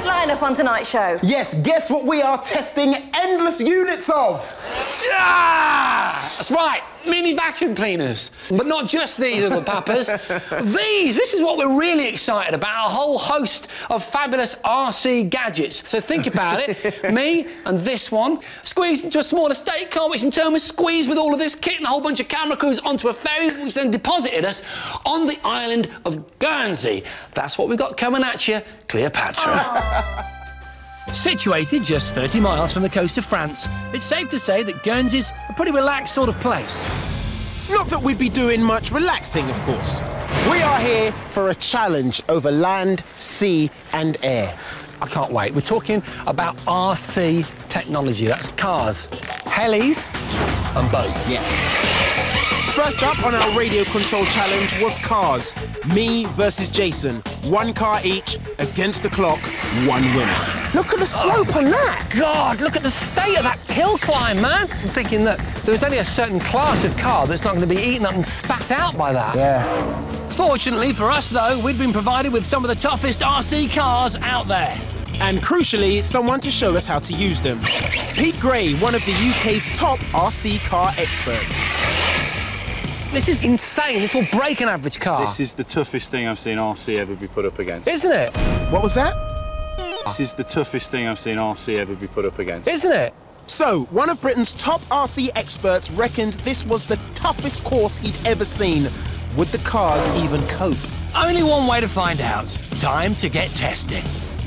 great lineup on tonight's show. Yes, guess what we are testing endless units of? Yeah! That's right, mini vacuum cleaners. But not just these, little pappers. This is what we're really excited about, a whole host of fabulous RC gadgets. So think about it, me and this one, squeezed into a small estate car, which in turn was squeezed with all of this kit and a whole bunch of camera crews onto a ferry, which then deposited us on the island of Guernsey. That's what we've got coming at you, Cleopatra. Situated just 30 miles from the coast of France, it's safe to say that Guernsey's a pretty relaxed sort of place. Not that we'd be doing much relaxing, of course. We are here for a challenge over land, sea and air. I can't wait. We're talking about RC technology. That's cars, helis and boats. Yeah. First up on our radio control challenge was cars. Me versus Jason. One car each, against the clock, one winner. Look at the slope on that. God, look at the state of that hill climb, man. I'm thinking that there's only a certain class of car that's not going to be eaten up and spat out by that. Yeah. Fortunately for us, though, we'd been provided with some of the toughest RC cars out there. And crucially, someone to show us how to use them. Pete Gray, one of the UK's top RC car experts. This is insane. This will break an average car. This is the toughest thing I've seen RC ever be put up against. Isn't it? What was that? This is the toughest thing I've seen RC ever be put up against. Isn't it? So, one of Britain's top RC experts reckoned this was the toughest course he'd ever seen. Would the cars even cope? Only one way to find out. Time to get testing.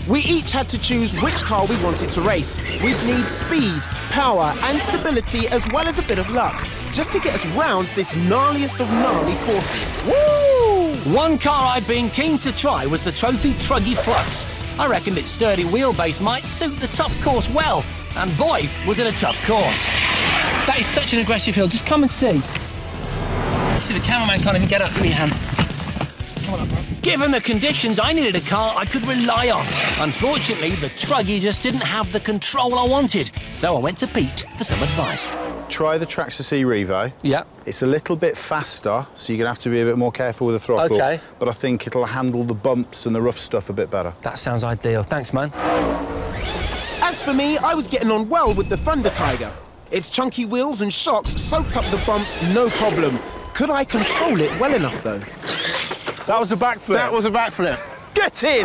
We each had to choose which car we wanted to race. We'd need speed, power and stability as well as a bit of luck, just to get us round this gnarliest of gnarly courses. Woo! One car I'd been keen to try was the Trophy Truggy Flux. I reckoned its sturdy wheelbase might suit the tough course well, and boy, was it a tough course. That is such an aggressive hill, just come and see. See, the cameraman can't even get up, give me a hand. Come on up, bro. Given the conditions, I needed a car I could rely on. Unfortunately, the Truggy just didn't have the control I wanted, so I went to Pete for some advice. Try the Traxxas E Revo. Yeah. It's a little bit faster, so you're going to have to be a bit more careful with the throttle. OK. But I think it'll handle the bumps and the rough stuff a bit better. That sounds ideal. Thanks, man. As for me, I was getting on well with the Thunder Tiger. Its chunky wheels and shocks soaked up the bumps, no problem. Could I control it well enough, though? That was a backflip. That was a backflip. Get in!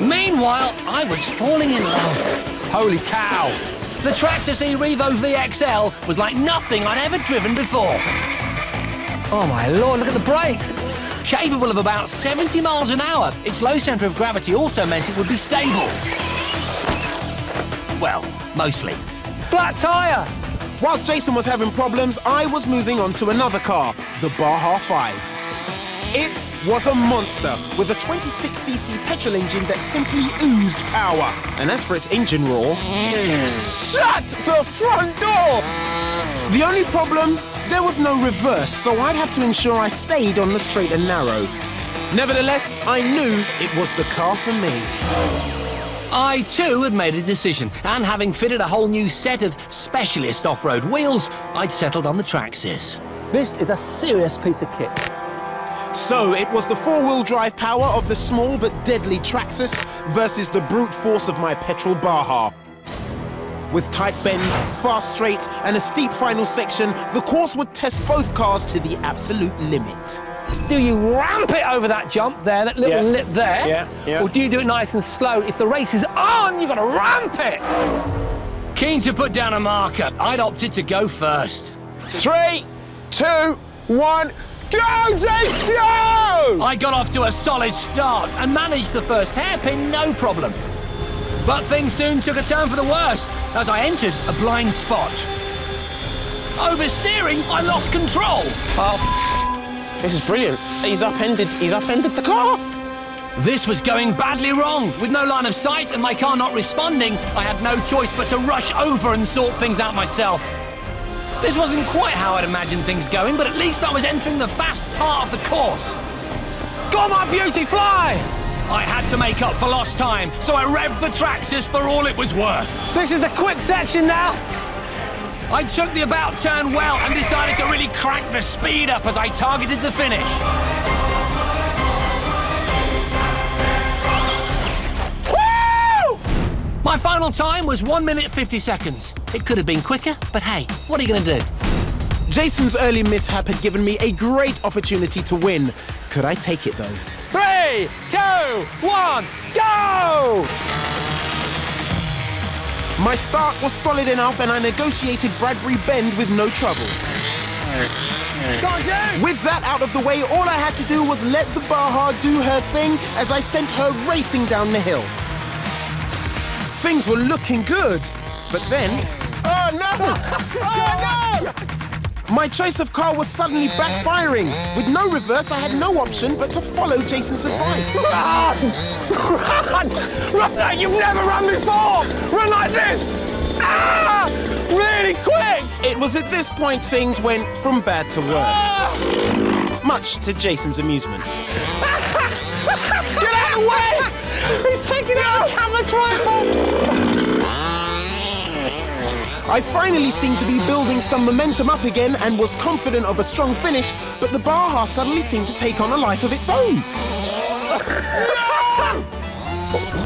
Meanwhile, I was falling in love. Holy cow. The Traxxas E Revo VXL was like nothing I'd ever driven before. Oh, my Lord, look at the brakes. Capable of about 70 miles an hour, its low centre of gravity also meant it would be stable. Well, mostly. Flat tyre! Whilst Jason was having problems, I was moving on to another car, the Baja 5. It was a monster with a 26cc petrol engine that simply oozed power. And as for its engine roar... Shut the front door! The only problem, there was no reverse, so I'd have to ensure I stayed on the straight and narrow. Nevertheless, I knew it was the car for me. I, too, had made a decision, and having fitted a whole new set of specialist off-road wheels, I'd settled on the Traxxas. This is a serious piece of kit. So it was the four-wheel drive power of the small but deadly Traxxas versus the brute force of my petrol Baja. With tight bends, fast straights and a steep final section, the course would test both cars to the absolute limit. Do you ramp it over that jump there, that little lip there? Yeah. Or do you do it nice and slow? If the race is on, you've got to ramp it! Keen to put down a marker, I'd opted to go first. 3, 2, 1, go, Jason, go! I got off to a solid start and managed the first hairpin, no problem. But things soon took a turn for the worse as I entered a blind spot. Oversteering, I lost control. This is brilliant. He's upended the car. This was going badly wrong. With no line of sight and my car not responding, I had no choice but to rush over and sort things out myself. This wasn't quite how I'd imagined things going, but at least I was entering the fast part of the course. Go, my beauty, fly! I had to make up for lost time, so I revved the Traxxas for all it was worth. This is the quick section now. I took the about turn well and decided to really crank the speed up as I targeted the finish. Woo! final time was 1 minute 50 seconds. It could have been quicker, but hey, what are you going to do? Jason's early mishap had given me a great opportunity to win. Could I take it, though? 3, 2, 1, go! My start was solid enough and I negotiated Bradbury Bend with no trouble. With that out of the way, all I had to do was let the Baja do her thing as I sent her racing down the hill. Things were looking good, but then... Oh, no! Oh, no! My choice of car was suddenly backfiring. With no reverse, I had no option but to follow Jason's advice. Run! Run like you've never run before! Run like this! Ah! Really quick! It was at this point things went from bad to worse. Much to Jason's amusement. Get out of the way! He's taking out the camera tripod! I finally seemed to be building some momentum up again and was confident of a strong finish, but the Baja suddenly seemed to take on a life of its own. No!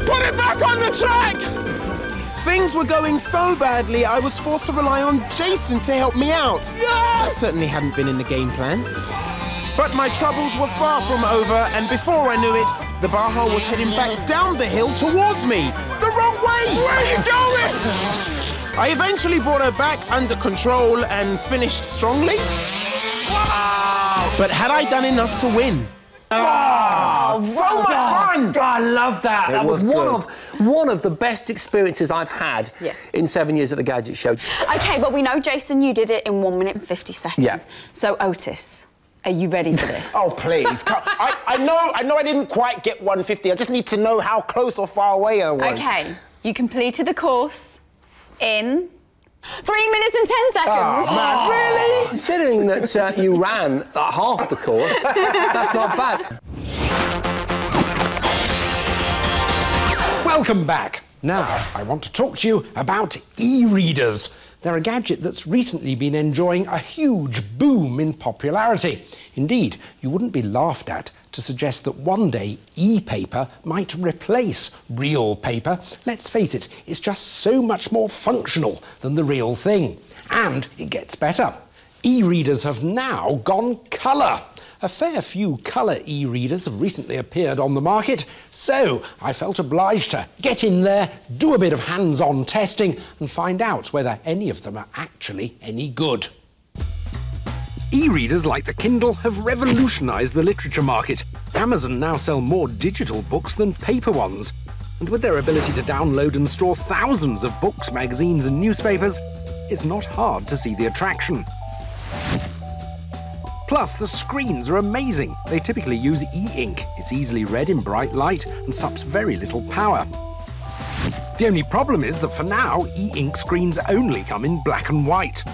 Put it back on the track! Things were going so badly, I was forced to rely on Jason to help me out. That certainly hadn't been in the game plan. But my troubles were far from over, and before I knew it, the Baja was heading back down the hill towards me. The wrong way! Where are you going? I eventually brought her back under control and finished strongly. Wow! But had I done enough to win? Oh, so much fun! I love that. That was good. one of the best experiences I've had in 7 years at the Gadget Show. OK, well, we know, Jason, you did it in 1 minute and 50 seconds. Yeah. So, Otis, are you ready for this? Oh, please. I know I didn't quite get 150. I just need to know how close or far away I was. OK, you completed the course in 3 minutes and 10 seconds. Oh, man, really? Considering that you ran half the course, that's not bad. Welcome back. Now, I want to talk to you about e-readers. They're a gadget that's recently been enjoying a huge boom in popularity. Indeed, you wouldn't be laughed at to suggest that one day e-paper might replace real paper. Let's face it, it's just so much more functional than the real thing. And it gets better. E-readers have now gone colour. A fair few colour e-readers have recently appeared on the market, so I felt obliged to get in there, do a bit of hands-on testing and find out whether any of them are actually any good. E-readers like the Kindle have revolutionised the literature market. Amazon now sell more digital books than paper ones. And with their ability to download and store thousands of books, magazines and newspapers, it's not hard to see the attraction. Plus, the screens are amazing. They typically use e-ink. It's easily read in bright light and sups very little power. The only problem is that for now, e-ink screens only come in black and white.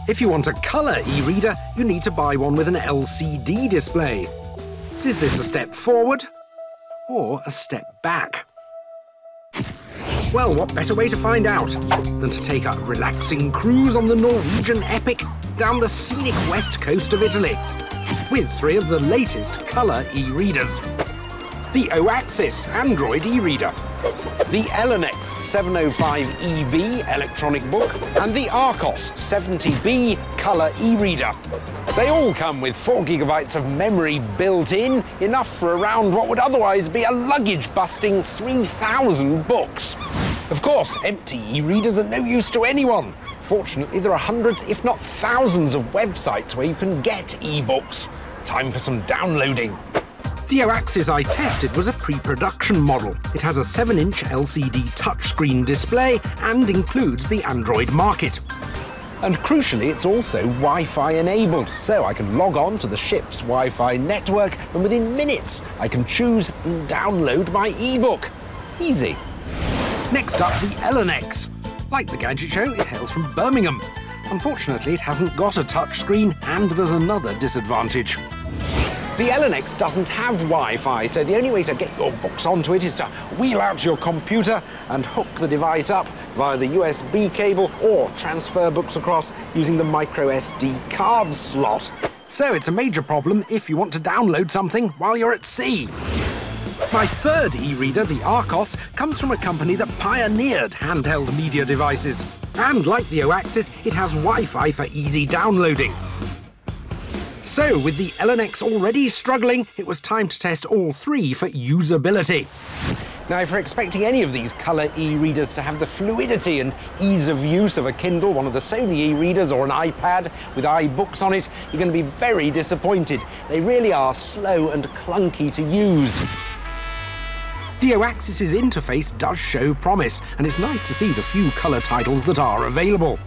If you want a colour e-reader, you need to buy one with an LCD display. Is this a step forward or a step back? Well, what better way to find out than to take a relaxing cruise on the Norwegian Epic down the scenic west coast of Italy with 3 of the latest colour e-readers. The O-Axis Android e-reader, the Elenex 705EB electronic book, and the Arcos 70B colour e-reader. They all come with 4 GB of memory built in, enough for around what would otherwise be a luggage-busting 3,000 books. Of course, empty e-readers are no use to anyone. Fortunately, there are hundreds, if not thousands, of websites where you can get e-books. Time for some downloading. The O-Axis I tested was a pre-production model. It has a 7-inch LCD touchscreen display and includes the Android market. And crucially, it's also Wi-Fi enabled, so I can log on to the ship's Wi-Fi network and within minutes I can choose and download my e-book. Easy. Next up, the Elenex. Like the Gadget Show, it hails from Birmingham. Unfortunately, it hasn't got a touchscreen, and there's another disadvantage. The Elenex doesn't have Wi-Fi, so the only way to get your books onto it is to wheel out your computer and hook the device up via the USB cable or transfer books across using the micro SD card slot. So it's a major problem if you want to download something while you're at sea. My third e-reader, the Arcos, comes from a company that pioneered handheld media devices. And like the Oaxis, it has Wi-Fi for easy downloading. So, with the LNX already struggling, it was time to test all three for usability. Now, if you're expecting any of these colour e-readers to have the fluidity and ease of use of a Kindle, one of the Sony e-readers, or an iPad with iBooks on it, you're going to be very disappointed. They really are slow and clunky to use. The Oaxis's interface does show promise, and it's nice to see the few colour titles that are available.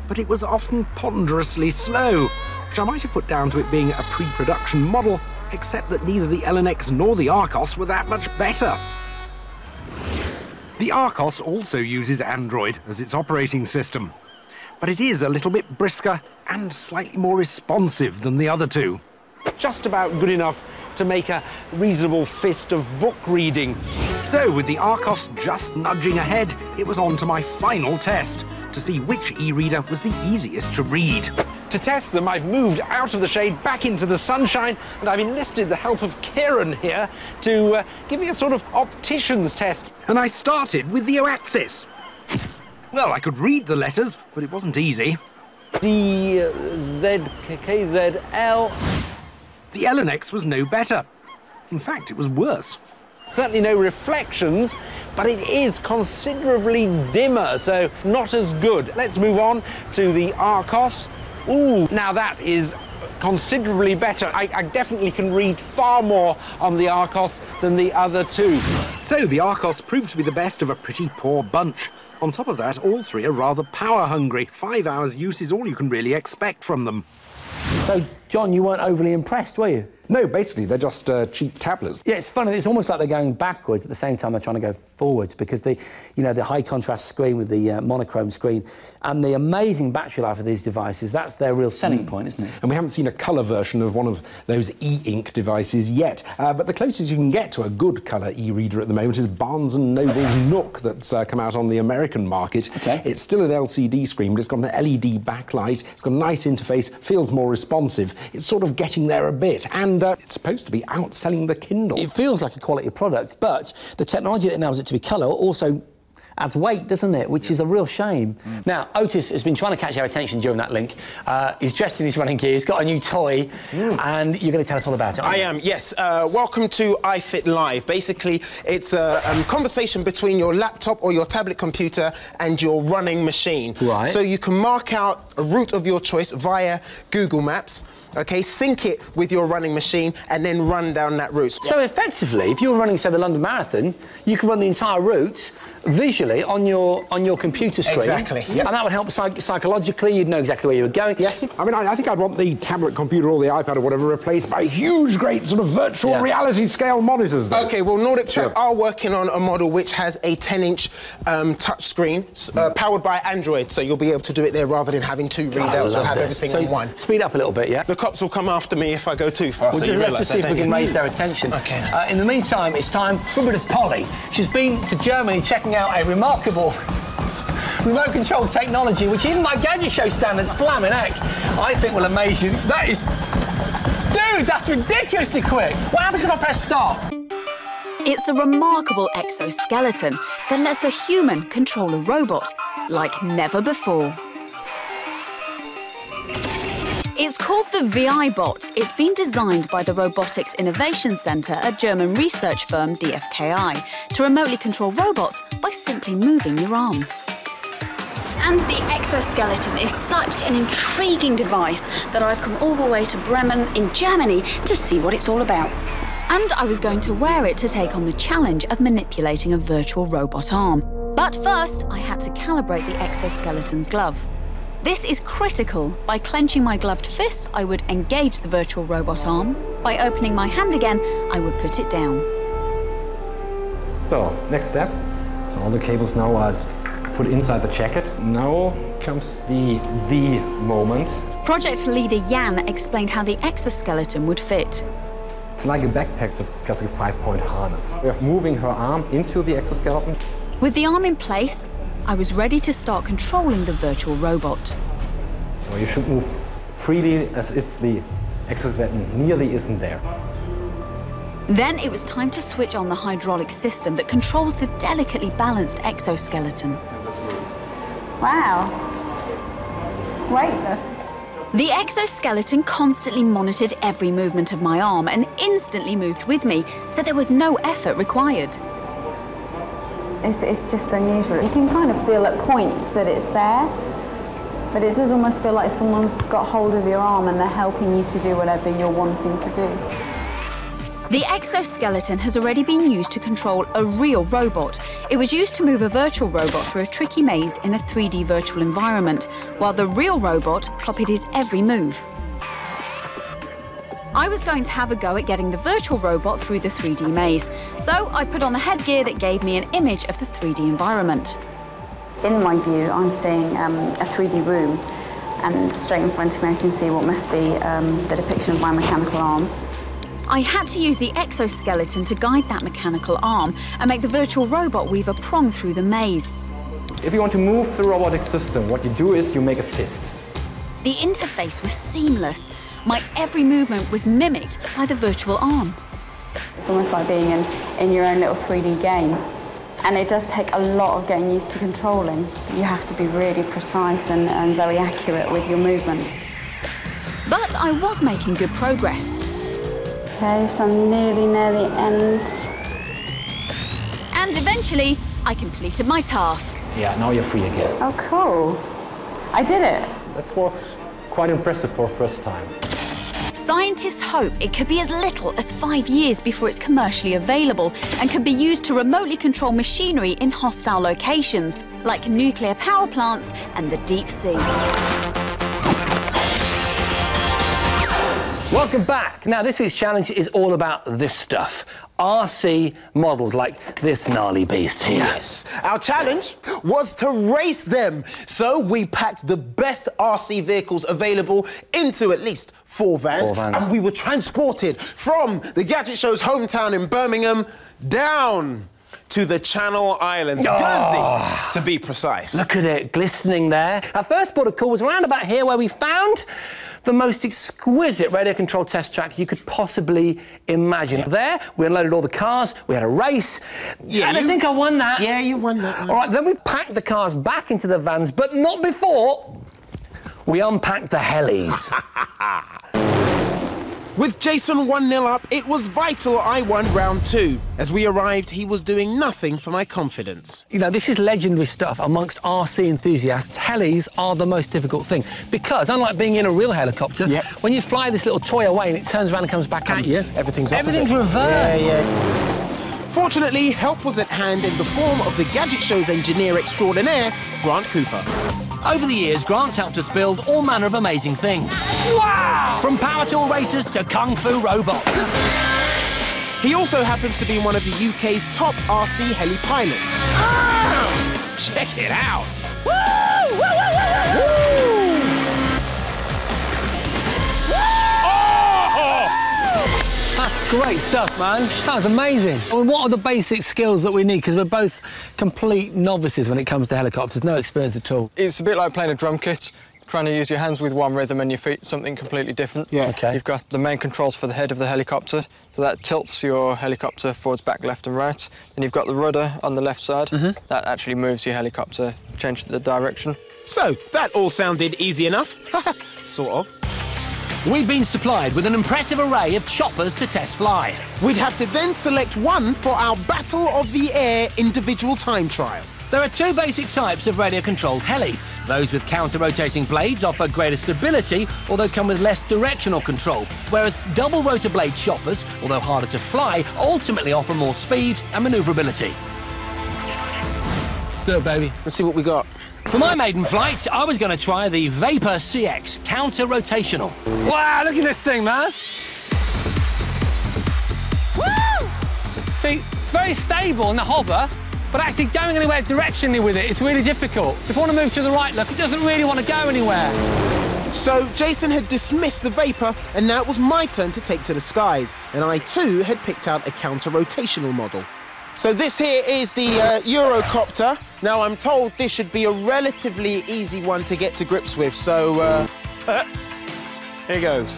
But it was often ponderously slow, which I might have put down to it being a pre-production model, except that neither the LNX nor the Arcos were that much better. The Arcos also uses Android as its operating system, but it is a little bit brisker and slightly more responsive than the other two. Just about good enough to make a reasonable fist of book reading. So, with the Arcos just nudging ahead, it was on to my final test, to see which e-reader was the easiest to read. To test them, I've moved out of the shade back into the sunshine, and I've enlisted the help of Kieran here to give me a sort of optician's test. And I started with the Oaxis. Well, I could read the letters, but it wasn't easy. D, Z, K, Z, L. The LNX was no better. In fact, it was worse. Certainly no reflections, but it is considerably dimmer, so not as good. Let's move on to the Arcos. Ooh, now that is considerably better. I definitely can read far more on the Arcos than the other two. So the Arcos proved to be the best of a pretty poor bunch. On top of that, all three are rather power-hungry. 5 hours use is all you can really expect from them. So, John, you weren't overly impressed, were you? No, basically, they're just cheap tablets. Yeah, it's funny. It's almost like they're going backwards at the same time they're trying to go forwards, because the high contrast screen with the monochrome screen and the amazing battery life of these devices, that's their real selling point, isn't it? And we haven't seen a colour version of one of those e-ink devices yet. But the closest you can get to a good colour e-reader at the moment is Barnes & Noble's Nook that's come out on the American market. Okay. It's still an LCD screen, but it's got an LED backlight. It's got a nice interface, feels more responsive. It's sort of getting there a bit. And it's supposed to be outselling the Kindle. It feels like a quality product, but the technology that enables it to be colour also adds weight, doesn't it? Which is a real shame. Now, Otis has been trying to catch our attention during that link. He's dressed in his running gear, he's got a new toy, and you're going to tell us all about it, aren't you? I am, yes. Welcome to iFit Live. Basically, it's a conversation between your laptop or your tablet computer and your running machine. Right. So you can mark out a route of your choice via Google Maps. Okay, sync it with your running machine and then run down that route. So effectively, if you're running, say, the London Marathon, you can run the entire route visually on your computer screen. Exactly, yep. And that would help psychologically. You'd know exactly where you were going. Yes. I mean, I think I'd want the tablet computer or the iPad or whatever replaced by huge, great sort of virtual reality scale monitors, though. Okay, well, Nordic Track are working on a model which has a 10-inch touch screen powered by Android, so you'll be able to do it there rather than having two readouts. You'll have everything on one. Speed up a little bit, yeah? The cops will come after me if I go too fast. Well, just let's just see if we can raise their attention. Okay. In the meantime, it's time for a bit of Polly. She's been to Germany checking out a remarkable remote control technology, which even my Gadget Show standards, blammin' heck, I think will amaze you. That is... Dude, that's ridiculously quick. What happens if I press stop? It's a remarkable exoskeleton that lets a human control a robot like never before. It's called the VI-Bot. It's been designed by the Robotics Innovation Centre at German research firm DFKI to remotely control robots by simply moving your arm. And the exoskeleton is such an intriguing device that I've come all the way to Bremen in Germany to see what it's all about. And I was going to wear it to take on the challenge of manipulating a virtual robot arm. But first, I had to calibrate the exoskeleton's glove. This is critical. By clenching my gloved fist, I would engage the virtual robot arm. By opening my hand again, I would put it down. So, next step. So all the cables now are put inside the jacket. Now comes the moment. Project leader Jan explained how the exoskeleton would fit. It's like a backpack, so just a 5-point harness. We are moving her arm into the exoskeleton. With the arm in place, I was ready to start controlling the virtual robot. So you should move freely as if the exoskeleton nearly isn't there. Then it was time to switch on the hydraulic system that controls the delicately balanced exoskeleton. Wow. Great. The exoskeleton constantly monitored every movement of my arm and instantly moved with me, so there was no effort required. It's just unusual. You can kind of feel at points that it's there, but it does almost feel like someone's got hold of your arm and they're helping you to do whatever you're wanting to do. The exoskeleton has already been used to control a real robot. It was used to move a virtual robot through a tricky maze in a 3D virtual environment, while the real robot copied his every move. I was going to have a go at getting the virtual robot through the 3D maze, so I put on the headgear that gave me an image of the 3D environment. In my view, I'm seeing a 3D room, and straight in front of me I can see what must be the depiction of my mechanical arm. I had to use the exoskeleton to guide that mechanical arm and make the virtual robot weave a prong through the maze. If you want to move the robotic system, what you do is you make a fist. The interface was seamless. My every movement was mimicked by the virtual arm. It's almost like being in your own little 3D game. And it does take a lot of getting used to controlling. You have to be really precise and very accurate with your movements. But I was making good progress. Okay, so I'm nearly near the end. And eventually, I completed my task. Yeah, now you're free again. Oh, cool. I did it. That was quite impressive for a first time. Scientists hope it could be as little as 5 years before it's commercially available and can be used to remotely control machinery in hostile locations, like nuclear power plants and the deep sea. Welcome back. Now, this week's challenge is all about this stuff. RC models like this gnarly beast here. Yes. Our challenge was to race them. So we packed the best RC vehicles available into at least 4 vans. And we were transported from the Gadget Show's hometown in Birmingham down to the Channel Islands, Guernsey, to be precise. Look at it, glistening there. Our first port of call was around about here where we found the most exquisite radio control test track you could possibly imagine. There, we unloaded all the cars, we had a race, and I think I won that. Yeah, you won that one. All right, then we packed the cars back into the vans, but not before we unpacked the helis. With Jason 1-0 up, it was vital I won round 2. As we arrived, he was doing nothing for my confidence. You know, this is legendary stuff amongst RC enthusiasts. Helis are the most difficult thing because, unlike being in a real helicopter, when you fly this little toy away and it turns around and comes back at you, everything's reversed. Yeah. Fortunately, help was at hand in the form of the Gadget Show's engineer extraordinaire, Grant Cooper. Over the years, Grant's helped us build all manner of amazing things. Wow! From power tool racers to kung fu robots. He also happens to be one of the UK's top RC heli pilots. Oh! Check it out! Woo! Woo, woo, woo, woo! That's great stuff, man. That was amazing. I mean, what are the basic skills that we need? Because we're both complete novices when it comes to helicopters, no experience at all. It's a bit like playing a drum kit, trying to use your hands with one rhythm and your feet something completely different. Yeah. Okay. You've got the main controls for the head of the helicopter, so that tilts your helicopter forwards, back, left and right. Then you've got the rudder on the left side. That actually moves your helicopter, changes the direction. So, that all sounded easy enough. Sort of. We've been supplied with an impressive array of choppers to test fly. We'd have to then select one for our Battle of the Air individual time trial. There are 2 basic types of radio-controlled heli. Those with counter-rotating blades offer greater stability, although come with less directional control, whereas double rotor blade choppers, although harder to fly, ultimately offer more speed and manoeuvrability. Let's do it, baby. Let's see what we got. For my maiden flight, I was going to try the Vapor CX counter-rotational. Wow, look at this thing, man. Woo! See, it's very stable in the hover, but actually going anywhere directionally with it, it's really difficult. If I want to move to the right, look, it doesn't really want to go anywhere. So, Jason had dismissed the Vapor, and now it was my turn to take to the skies, and I too had picked out a counter-rotational model. So this here is the Eurocopter. Now, I'm told this should be a relatively easy one to get to grips with, so here goes.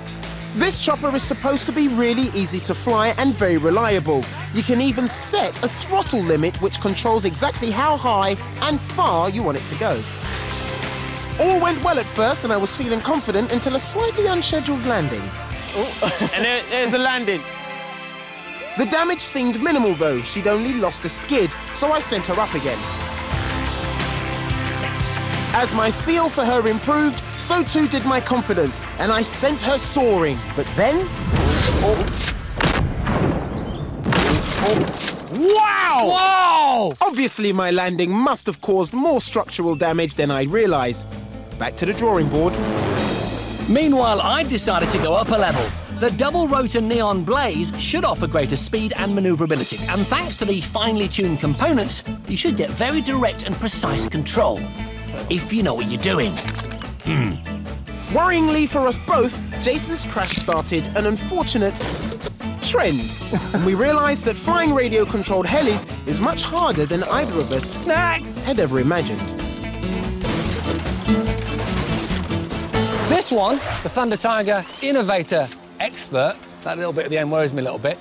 This chopper is supposed to be really easy to fly and very reliable. You can even set a throttle limit which controls exactly how high and far you want it to go. All went well at first and I was feeling confident until a slightly unscheduled landing. Oh, and there's the landing. The damage seemed minimal though, she'd only lost a skid, so I sent her up again. As my feel for her improved, so too did my confidence, and I sent her soaring. But then... Wow! Whoa! Obviously, my landing must have caused more structural damage than I realised. Back to the drawing board. Meanwhile, I decided to go up a level. The double-rotor neon blaze should offer greater speed and manoeuvrability, and thanks to the finely tuned components, you should get very direct and precise control. If you know what you're doing. Worryingly for us both, Jason's crash started an unfortunate trend. And we realised that flying radio-controlled helis is much harder than either of us had ever imagined. This one, the Thunder Tiger Innovator Expert, that little bit at the end worries me a little bit,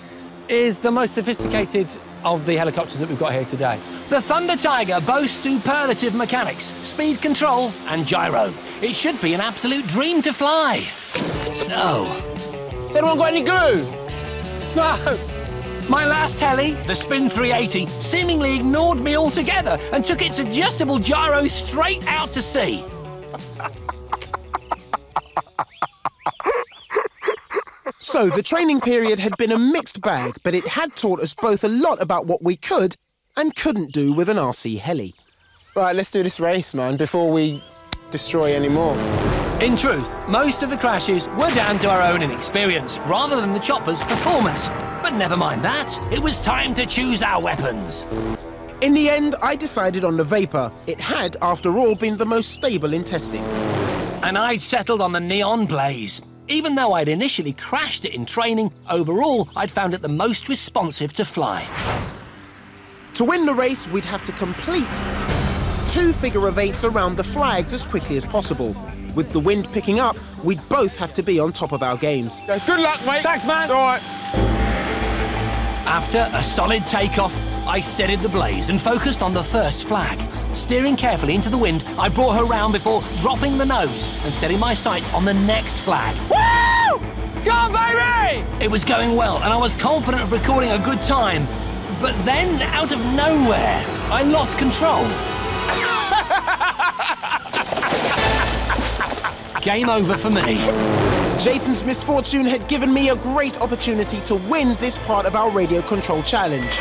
is the most sophisticated of the helicopters that we've got here today. The Thunder Tiger boasts superlative mechanics, speed control and gyro. It should be an absolute dream to fly. No. Has anyone got any glue? No. My last heli, the Spin 380, seemingly ignored me altogether and took its adjustable gyro straight out to sea. So the training period had been a mixed bag, but it had taught us both a lot about what we could and couldn't do with an RC heli. Right, let's do this race, man, before we destroy any more. In truth, most of the crashes were down to our own inexperience, rather than the chopper's performance. But never mind that, it was time to choose our weapons. In the end, I decided on the Vapor. It had, after all, been the most stable in testing. And I'd settled on the Neon Blaze. Even though I'd initially crashed it in training, overall, I'd found it the most responsive to fly. To win the race, we'd have to complete 2 figure-of-8s around the flags as quickly as possible. With the wind picking up, we'd both have to be on top of our games. Yeah, good luck, mate. Thanks, man. All right. After a solid takeoff, I steadied the Blaze and focused on the first flag. Steering carefully into the wind, I brought her round before dropping the nose and setting my sights on the next flag. Woo! Go on, baby! It was going well, and I was confident of recording a good time. But then, out of nowhere, I lost control. Game over for me. Jason's misfortune had given me a great opportunity to win this part of our radio control challenge.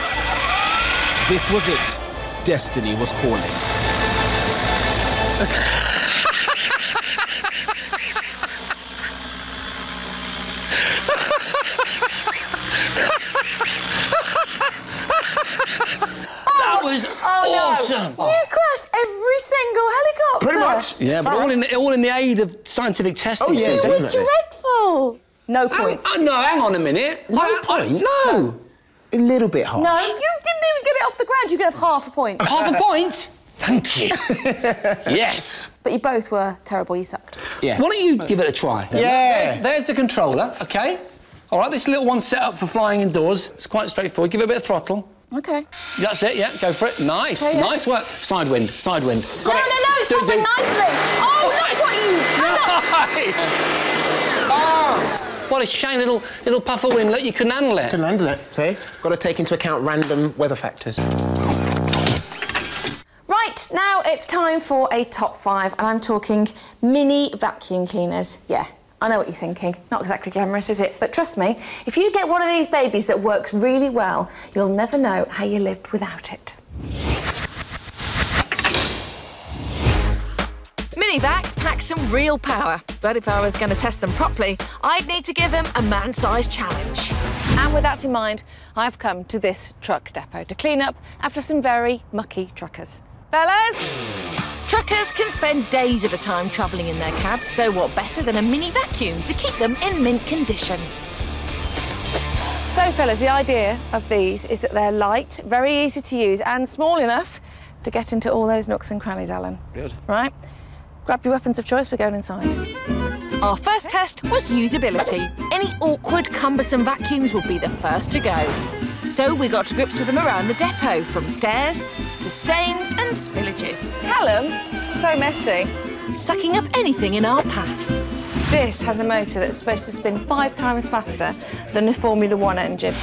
This was it. Destiny was calling. That was awesome. No. You crashed every single helicopter. Pretty much. Yeah, but all in the aid of scientific testing. Oh, yeah, You were definitely. dreadful. No points. No, hang on a minute. No points? No. A little bit harsh. No, you didn't even get it off the ground. You could have half a point. Half a point? Thank you. Yes. But you both were terrible. You sucked. Yeah. Why don't you give it a try? Then? Yeah. There's the controller, OK? All right, this little one's set up for flying indoors. It's quite straightforward. Give it a bit of throttle. OK. That's it, yeah, go for it. Nice, Okay, yeah. nice work. Side wind, side wind. No, it's happened nicely. Oh, look what you... Nice! Oh, what a shame, little puff of wind. Look, you couldn't handle it. Couldn't handle it, see? Got to take into account random weather factors. Right, now it's time for a top 5, and I'm talking mini vacuum cleaners. Yeah, I know what you're thinking. Not exactly glamorous, is it? But trust me, if you get one of these babies that works really well, you'll never know how you lived without it. Mini-vacs pack some real power, but if I was going to test them properly, I'd need to give them a man-sized challenge. And with that in mind, I've come to this truck depot to clean up after some very mucky truckers. Fellas? Truckers can spend days at a time travelling in their cabs, so what better than a mini vacuum to keep them in mint condition? So, fellas, the idea of these is that they're light, very easy to use, and small enough to get into all those nooks and crannies, Alan. Good. Right? Grab your weapons of choice, we're going inside. Our first test was usability. Any awkward, cumbersome vacuums would be the first to go. So we got to grips with them around the depot, from stairs to stains and spillages. Callum, so messy. Sucking up anything in our path. This has a motor that's supposed to spin 5 times faster than the Formula 1 engine.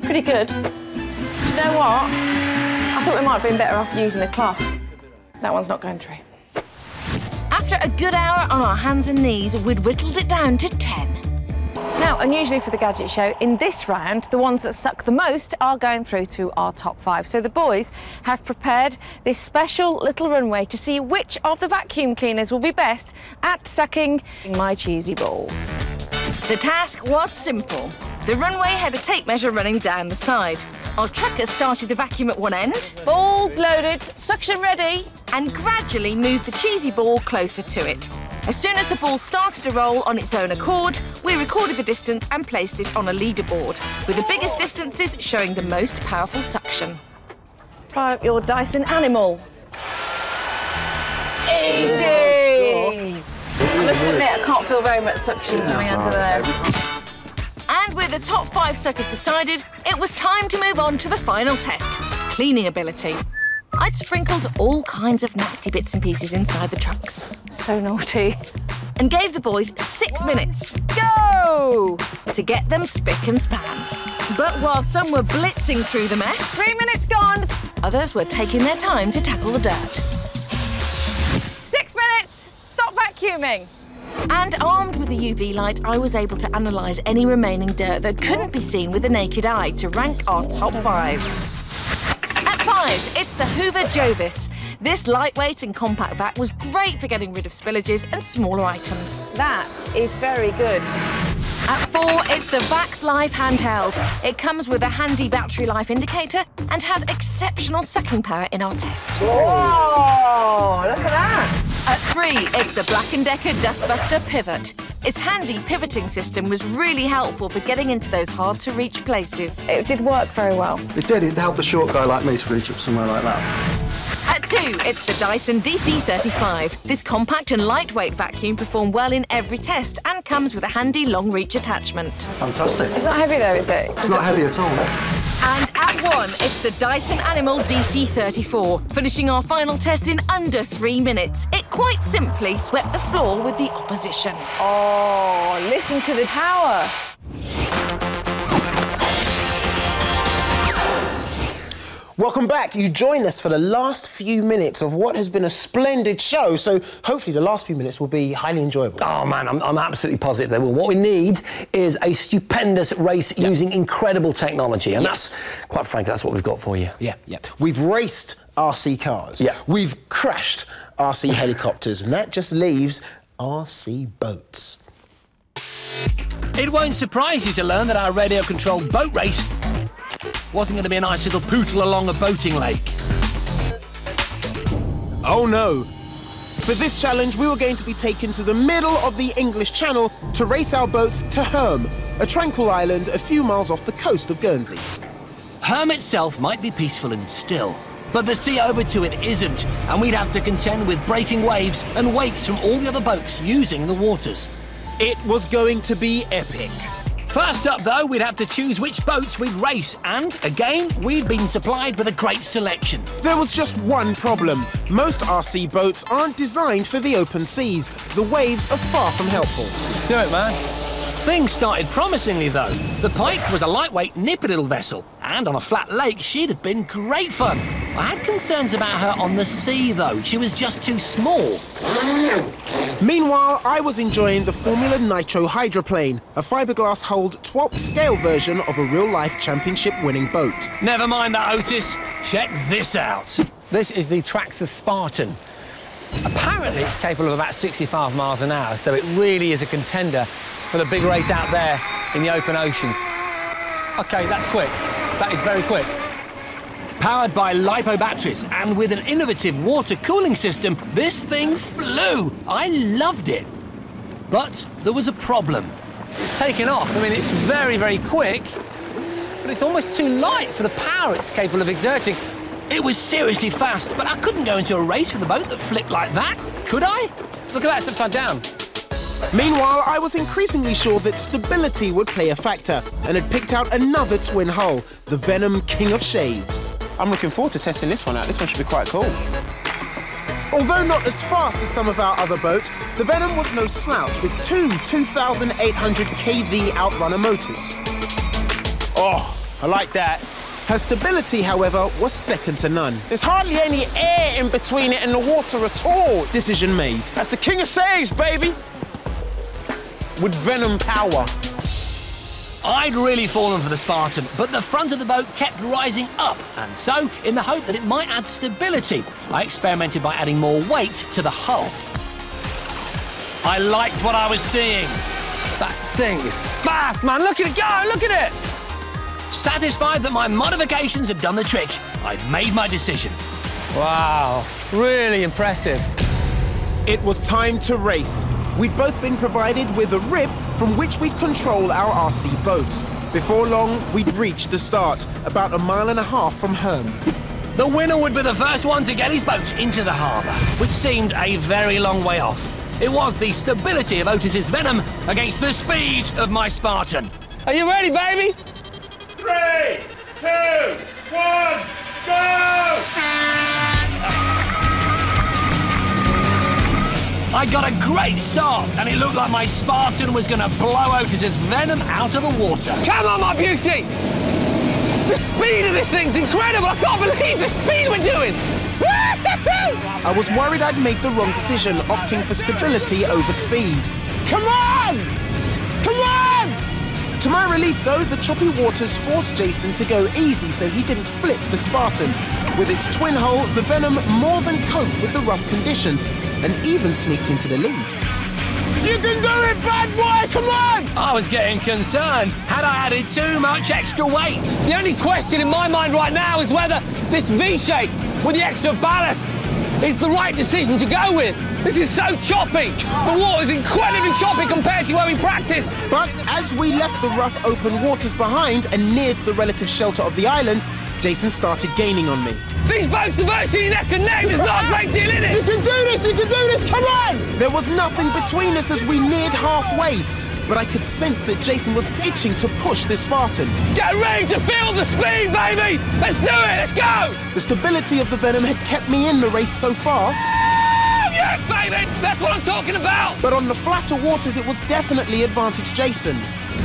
Pretty good. Do you know what? I thought we might have been better off using a cloth. That one's not going through. After a good hour on our hands and knees, we'd whittled it down to 10. Now, unusually for the Gadget Show, in this round, the ones that suck the most are going through to our top 5. So the boys have prepared this special little runway to see which of the vacuum cleaners will be best at sucking my cheesy balls. The task was simple. The runway had a tape measure running down the side. Our truckers started the vacuum at one end. Balls loaded, suction ready. And gradually moved the cheesy ball closer to it. As soon as the ball started to roll on its own accord, we recorded the distance and placed it on a leaderboard, with the biggest distances showing the most powerful suction. Try up your Dyson Animal. Easy! I must admit, I can't feel very much suction coming under there. And with the top 5 suckers decided, it was time to move on to the final test, cleaning ability. I'd sprinkled all kinds of nasty bits and pieces inside the trucks. So naughty. And gave the boys 6 minutes. Go! To get them spick and span. But while some were blitzing through the mess... 3 minutes gone! Others were taking their time to tackle the dirt. 6 minutes! Stop vacuuming! And armed with a UV light, I was able to analyse any remaining dirt that couldn't be seen with the naked eye to rank our top 5. At 5, it's the Hoover Jovis. This lightweight and compact vac was great for getting rid of spillages and smaller items. That is very good. At 4, it's the Vax Life handheld. It comes with a handy battery life indicator and had exceptional sucking power in our test. Whoa, look at that. At 3, it's the Black & Decker Dustbuster Pivot. Its handy pivoting system was really helpful for getting into those hard-to-reach places. It did work very well. It did. It helped a short guy like me to reach up somewhere like that. At 2, it's the Dyson DC35. This compact and lightweight vacuum performed well in every test and comes with a handy long-reach attachment. Fantastic. It's not heavy though, is it? It's not heavy at all. And at 1, it's the Dyson Animal DC34, finishing our final test in under 3 minutes. It quite simply swept the floor with the opposition. Oh, listen to the power. Welcome back. You join us for the last few minutes of what has been a splendid show, so hopefully the last few minutes will be highly enjoyable. Oh, man, I'm absolutely positive they will. What we need is a stupendous race using incredible technology, and that's, quite frankly, that's what we've got for you. Yeah. We've raced RC cars. Yeah. We've crashed RC helicopters, and that just leaves RC boats. It won't surprise you to learn that our radio-controlled boat race wasn't going to be a nice little pootle along a boating lake. Oh no. For this challenge, we were going to be taken to the middle of the English Channel to race our boats to Herm, a tranquil island a few miles off the coast of Guernsey. Herm itself might be peaceful and still, but the sea over to it isn't, and we'd have to contend with breaking waves and wakes from all the other boats using the waters. It was going to be epic. First up, though, we'd have to choose which boats we'd race, and, again, we'd been supplied with a great selection. There was just one problem. Most RC boats aren't designed for the open seas. The waves are far from helpful. Do it, man. Things started promisingly, though. The Pike was a lightweight, nippy little vessel, and on a flat lake, she'd have been great fun. I had concerns about her on the sea, though. She was just too small. Meanwhile, I was enjoying the Formula Nitro hydroplane, a fiberglass-hulled TWOP scale version of a real-life championship-winning boat. Never mind that, Otis. Check this out. This is the Traxxas Spartan. Apparently, it's capable of about 65 miles an hour, so it really is a contender for the big race out there in the open ocean. OK, that's quick. That is very quick. Powered by LiPo batteries and with an innovative water cooling system, this thing flew. I loved it. But there was a problem. It's taken off. I mean, it's very, very quick, but it's almost too light for the power it's capable of exerting. It was seriously fast, but I couldn't go into a race with a boat that flipped like that, could I? Look at that, it's upside down. Meanwhile, I was increasingly sure that stability would play a factor and had picked out another twin hull, the Venom King of Shaves. I'm looking forward to testing this one out. This one should be quite cool. Although not as fast as some of our other boats, the Venom was no slouch with two 2,800 kV outrunner motors. Oh, I like that. Her stability, however, was second to none. There's hardly any air in between it and the water at all. Decision made. That's the King of Shaves, baby! With Venom power. I'd really fallen for the Spartan, but the front of the boat kept rising up, and so, in the hope that it might add stability, I experimented by adding more weight to the hull. I liked what I was seeing. That thing is fast, man. Look at it go, look at it! Satisfied that my modifications had done the trick, I'd made my decision. Wow, really impressive. It was time to race. We'd both been provided with a rib from which we'd control our RC boats. Before long, we'd reached the start, about 1.5 miles from home. The winner would be the first one to get his boat into the harbour, which seemed a very long way off. It was the stability of Otis's Venom against the speed of my Spartan. Are you ready, baby? 3, 2, 1, go! I got a great start, and it looked like my Spartan was going to blow Otis's Venom out of the water. Come on, my beauty! The speed of this thing's incredible! I can't believe the speed we're doing! I was worried I'd made the wrong decision, opting for stability over speed. Come on! Come on! To my relief, though, the choppy waters forced Jason to go easy so he didn't flip the Spartan. With its twin hull, the Venom more than coped with the rough conditions and even sneaked into the lead. You can do it, bad boy! Come on! I was getting concerned. Had I added too much extra weight? The only question in my mind right now is whether this V-shape with the extra ballast is the right decision to go with. This is so choppy. The water's incredibly choppy compared to where we practiced. But as we left the rough open waters behind and neared the relative shelter of the island, Jason started gaining on me. These boats are virtually neck and neck. There's not a great deal in it. You can do this, you can do this, come on! There was nothing between us as we neared halfway, but I could sense that Jason was itching to push this Spartan. Get ready to feel the speed, baby! Let's do it, let's go! The stability of the Venom had kept me in the race so far. Yes, baby! That's what I'm talking about! But on the flatter waters, it was definitely advantage Jason.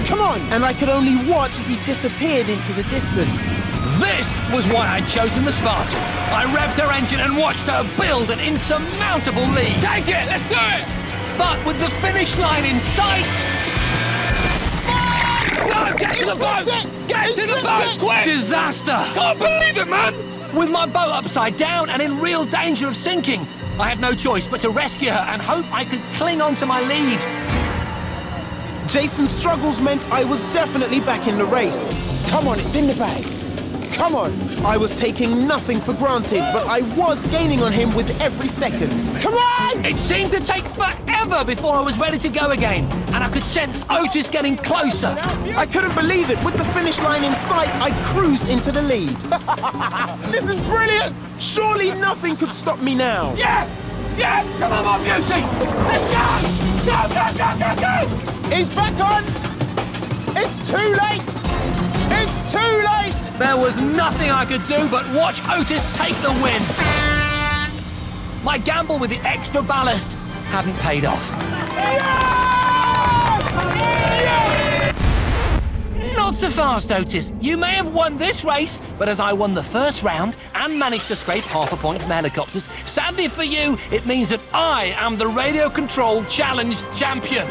Come on! And I could only watch as he disappeared into the distance. This was why I'd chosen the Spartan. I revved her engine and watched her build an insurmountable lead. Take it! Let's do it! But with the finish line in sight... No, get to the boat! Get to the boat, quick! Disaster! Can't believe it, man! With my boat upside down and in real danger of sinking, I had no choice but to rescue her and hope I could cling on to my lead. Jason's struggles meant I was definitely back in the race. Come on, it's in the bag. Come on. I was taking nothing for granted, but I was gaining on him with every second. Come on! It seemed to take forever before I was ready to go again, and I could sense Otis getting closer. I couldn't believe it. With the finish line in sight, I cruised into the lead. This is brilliant! Surely nothing could stop me now. Yes! Yes! Come on, my beauty! Let's go! Go, go, go, go, go! He's back on! It's too late! It's too late! There was nothing I could do but watch Otis take the win. My gamble with the extra ballast hadn't paid off. Yes! Yes! Not so fast, Otis. You may have won this race, but as I won the first round and managed to scrape half a point from the helicopters, sadly for you, it means that I am the radio-controlled challenge champion.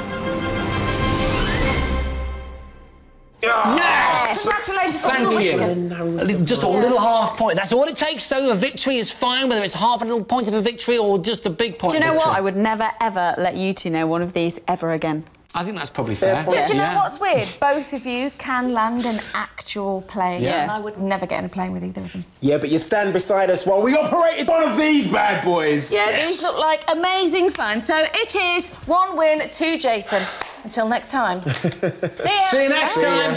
Yes! Congratulations, Thank you. Just a little half point. That's all it takes, though. A victory is fine, whether it's half a little point of a victory or just a big point. Do you know victory. what? I would never, ever let you two know one of these ever again. I think that's probably fair. But do you know what's weird? Both of you can land an actual plane. Yeah. And I would never get in a plane with either of them. Yeah, but you'd stand beside us while we operated one of these bad boys. Yeah, these look like amazing fun. So it is 1 win to Jason. Until next time. See ya. See you next time.